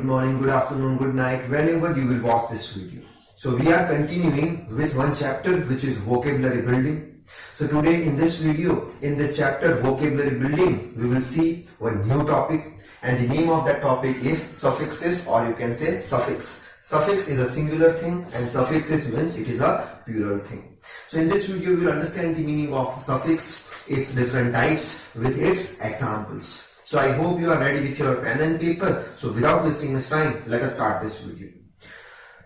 morning, good afternoon, good night, whenever you will watch this video. So we are continuing with one chapter which is vocabulary building. So today in this video, in this chapter vocabulary building, we will see one new topic, and the name of that topic is suffixes, or you can say suffix. Suffix is a singular thing and suffixes means it is a plural thing. So in this video we will understand the meaning of suffix, its different types with its examples. So I hope you are ready with your pen and paper. So without wasting much time, let us start this video.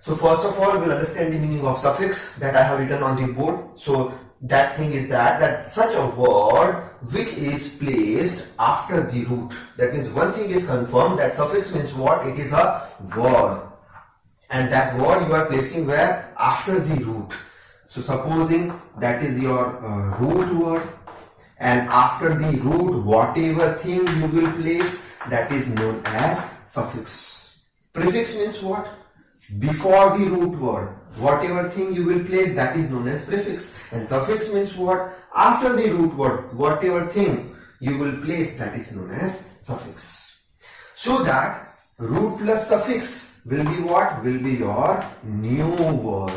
So first of all, we will understand the meaning of suffix that I have written on the board. So that thing is that such a word which is placed after the root. That means one thing is confirmed, that suffix means what? It is a word. And that word you are placing where? After the root. So supposing that is your root word, and after the root whatever thing you will place, that is known as suffix. Prefix means what? Before the root word, whatever thing you will place, that is known as prefix. And suffix means what? After the root word, whatever thing you will place, that is known as suffix. So that root plus suffix will be what? Will be your new word.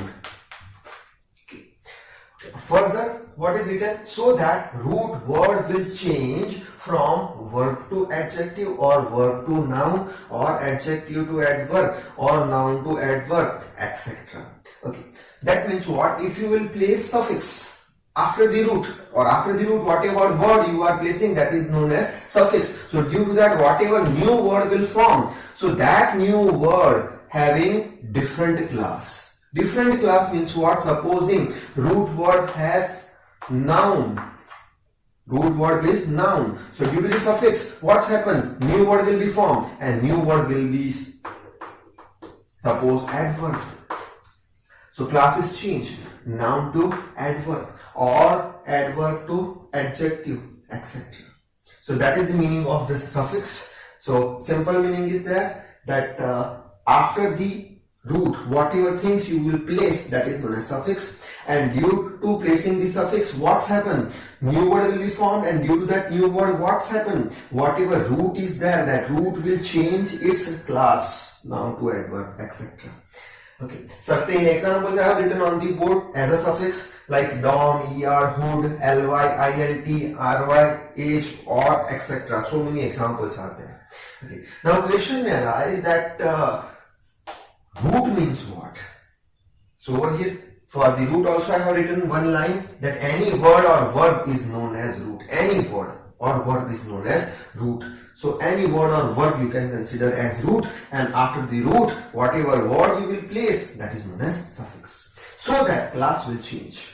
Further, what is written? So that root word will change from verb to adjective, or verb to noun, or adjective to adverb, or noun to adverb, etc. Okay, that means what? If you will place suffix after the root, or after the root whatever word you are placing, that is known as suffix. So due to that, whatever new word will form, so that new word having different class. Different class means what? Supposing root word has noun. Root word is noun. So due to the suffix, what's happened? New word will be formed, and new word will be, suppose, adverb. So classes change. Noun to adverb, or adverb to adjective, etc. So that is the meaning of this suffix. So simple meaning is that after the root, whatever things you will place, that is known as suffix, and due to placing the suffix, what's happened? New word will be formed, and due to that new word, what's happened? Whatever root is there, that root will change its class, noun to adverb, etc. Okay, certain examples I have written on the board as a suffix, like dom, er, hood, ly, ilt, ry, age, or etc. So many examples are there. Okay, now question may arise that root means what? So over here for the root also I have written one line, that any word or verb is known as root. Any word or verb is known as root. So any word or verb you can consider as root, and after the root whatever word you will place, that is known as suffix. So that class will change.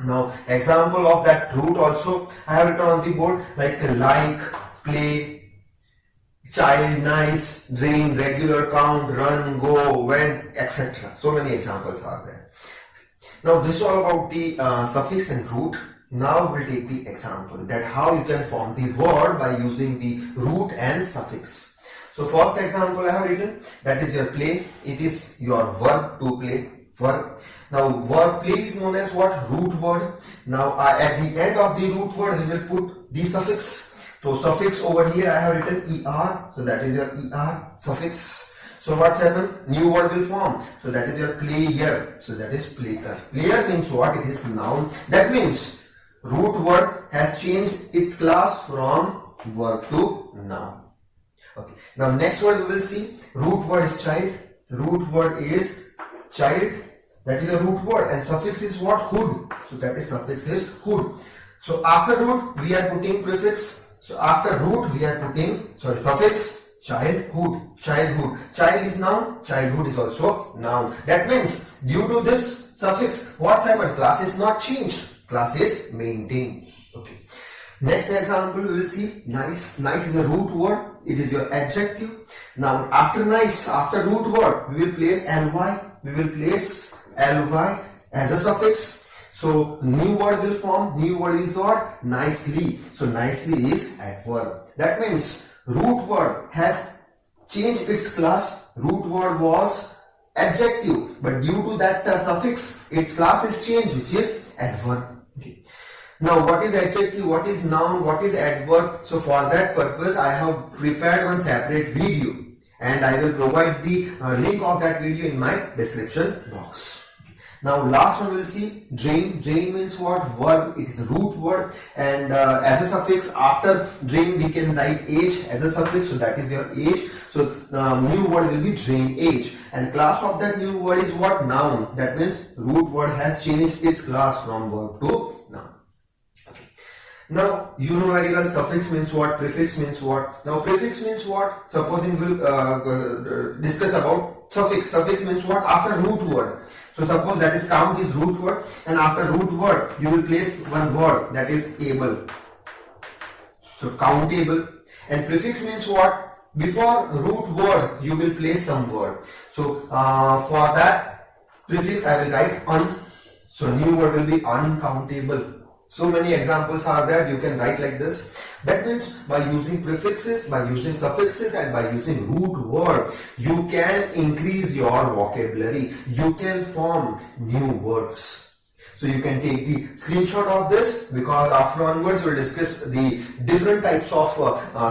Now example of that root also I have written on the board, like, play, child, nice, drain, regular, count, run, go, went, etc. So many examples are there. Now this is all about the suffix and root. Now we'll take the example, that how you can form the word by using the root and suffix. So first example I have written, that is your play. It is your verb to play. Verb. Now verb play is known as what? Root word. Now at the end of the root word we will put the suffix. So suffix over here I have written er, so that is your er suffix. So what's happened? New word will form, so that is your player, so that is player. Player means what? It is noun. That means root word has changed its class from verb to noun. Okay. Now next word we will see. Root word is child. Root word is child. That is a root word, and suffix is what? Hood. So that is suffix is hood. So after root we are putting prefix. So after root we are putting, suffix, childhood. Childhood. Child is noun, childhood is also noun. That means due to this suffix, what's happened? Class is not changed. Class is maintained. Okay. Next example we will see nice. Nice is a root word. It is your adjective. Now after nice, after root word, we will place ly. We will place ly as a suffix. So new word will form. New word is what? Nicely. So nicely is adverb. That means root word has changed its class. Root word was adjective, but due to that suffix, its class is changed, which is adverb. Okay. Now what is adjective, what is noun, what is adverb? So for that purpose I have prepared one separate video, and I will provide the link of that video in my description box. Now last one we'll see drain. Drain means what? Verb. It is a root word, and as a suffix after drain we can write age as a suffix, so that is your age. So new word will be drain age, and class of that new word is what? Noun. That means root word has changed its class from verb to noun. Okay. Now you know very well suffix means what, prefix means what. Now prefix means what? Supposing we'll discuss about suffix. Suffix means what? After root word. So suppose that is count is root word, and after root word you will place one word, that is able. So countable. And prefix means what? Before root word you will place some word. So for that prefix I will write un. So new word will be uncountable. So many examples are there, you can write like this. That means by using prefixes, by using suffixes, and by using root word, you can increase your vocabulary. You can form new words. So you can take the screenshot of this, because after onwards we will discuss the different types of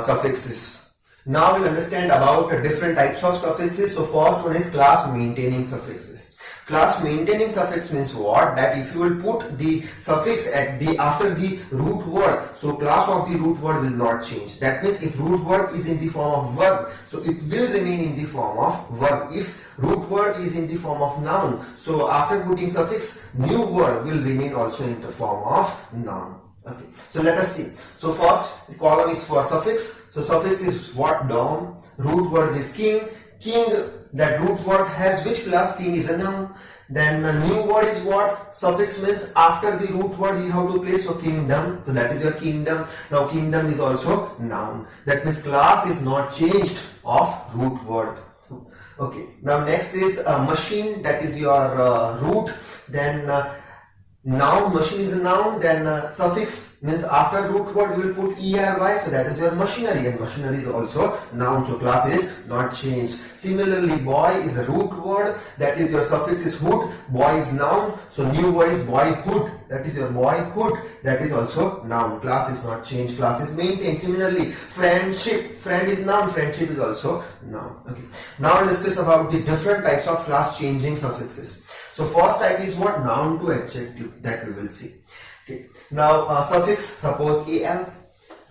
suffixes. Now we understand about different types of suffixes. So first one is class maintaining suffixes. Class maintaining suffix means what? That if you will put the suffix at the after the root word, so class of the root word will not change. That means if root word is in the form of verb, so it will remain in the form of verb. If root word is in the form of noun, so after putting suffix, new word will remain also in the form of noun. Okay, so let us see. So first column is for suffix. So suffix is what? Dom. Root word is king. King, that root word has which class? King is a noun. Then a new word is what? Suffix means after the root word you have to place, so kingdom. So that is your kingdom. Now kingdom is also noun. That means class is not changed of root word. Okay. Now next is machine. That is your root. Then noun, machine is a noun. Then suffix means after root word you will put ERY, so that is your machinery, and machinery is also noun, so class is not changed. Similarly, boy is a root word, that is your suffix is hood. Boy is noun, so new word is boyhood, that is your boyhood, that is also noun. Class is not changed, class is maintained. Similarly, friendship, friend is noun, friendship is also noun. Okay. Now I'll discuss about the different types of class changing suffixes. So first type is what? Noun to adjective, that we will see. Okay. Now suffix, suppose al.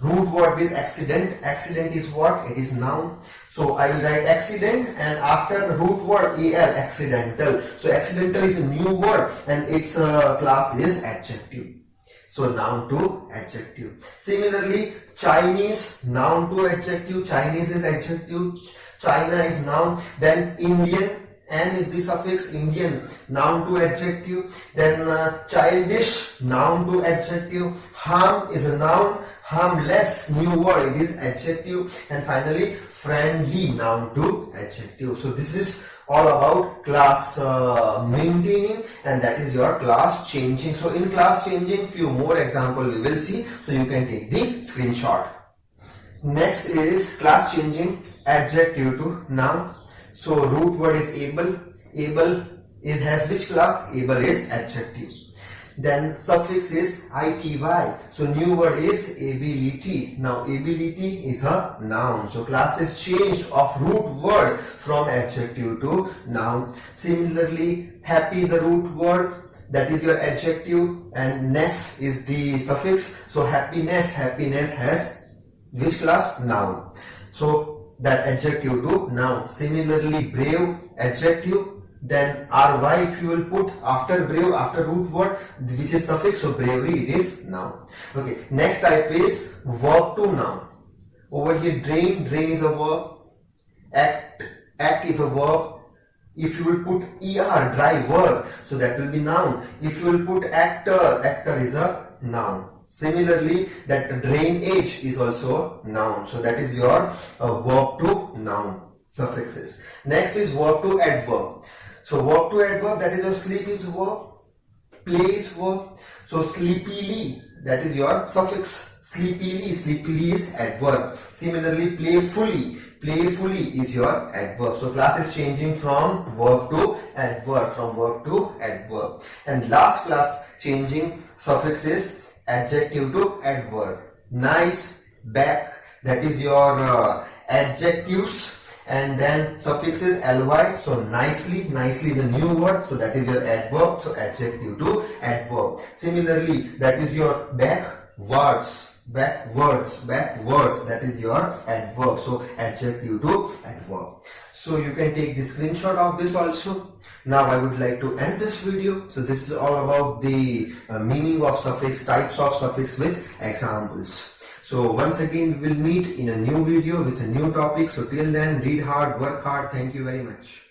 Root word is accident. Accident is what? It is noun. So I will write accident, and after root word al, accidental. So accidental is a new word, and its class is adjective. So noun to adjective. Similarly, Chinese, noun to adjective. Chinese is adjective. China is noun. Then Indian, N is the suffix, Indian, noun to adjective. Then childish, noun to adjective. Harm is a noun. Harmless, new word, it is adjective. And finally, friendly, noun to adjective. So this is all about class maintaining, and that is your class changing. So in class changing, few more examples we will see, so you can take the screenshot. Next is class changing adjective to noun. So root word is able. Able, it has which class? Able is adjective. Then suffix is ity. So new word is ability. Now ability is a noun. So class is changed of root word from adjective to noun. Similarly, happy is a root word, that is your adjective, and ness is the suffix. So happiness, happiness has which class? Noun. So that adjective to noun. Similarly, brave, adjective. Then ry, if you will put after brave, after root word, which is suffix, so bravery, it is noun. Okay, next type is verb to noun. Over here, drain, drain is a verb. Act, act is a verb. If you will put er, dry verb, so that will be noun. If you will put actor, actor is a noun. Similarly, that drainage is also noun. So that is your verb to noun suffixes. Next is verb to adverb. So verb to adverb, that is your sleep is verb, play is verb. So sleepily, that is your suffix. Sleepily, sleepily is adverb. Similarly, playfully, playfully is your adverb. So class is changing from verb to adverb, from verb to adverb. And last class changing suffix is adjective to adverb. Nice, back, that is your adjectives. and then suffix is ly. So nicely is a new word, so that is your adverb. So adjective to adverb. Similarly, that is your backwards, that is your adverb. So adjective to adverb. So you can take the screenshot of this also. Now I would like to end this video. So this is all about the meaning of suffix, types of suffix with examples. So once again we will meet in a new video with a new topic. So till then, read hard, work hard. Thank you very much.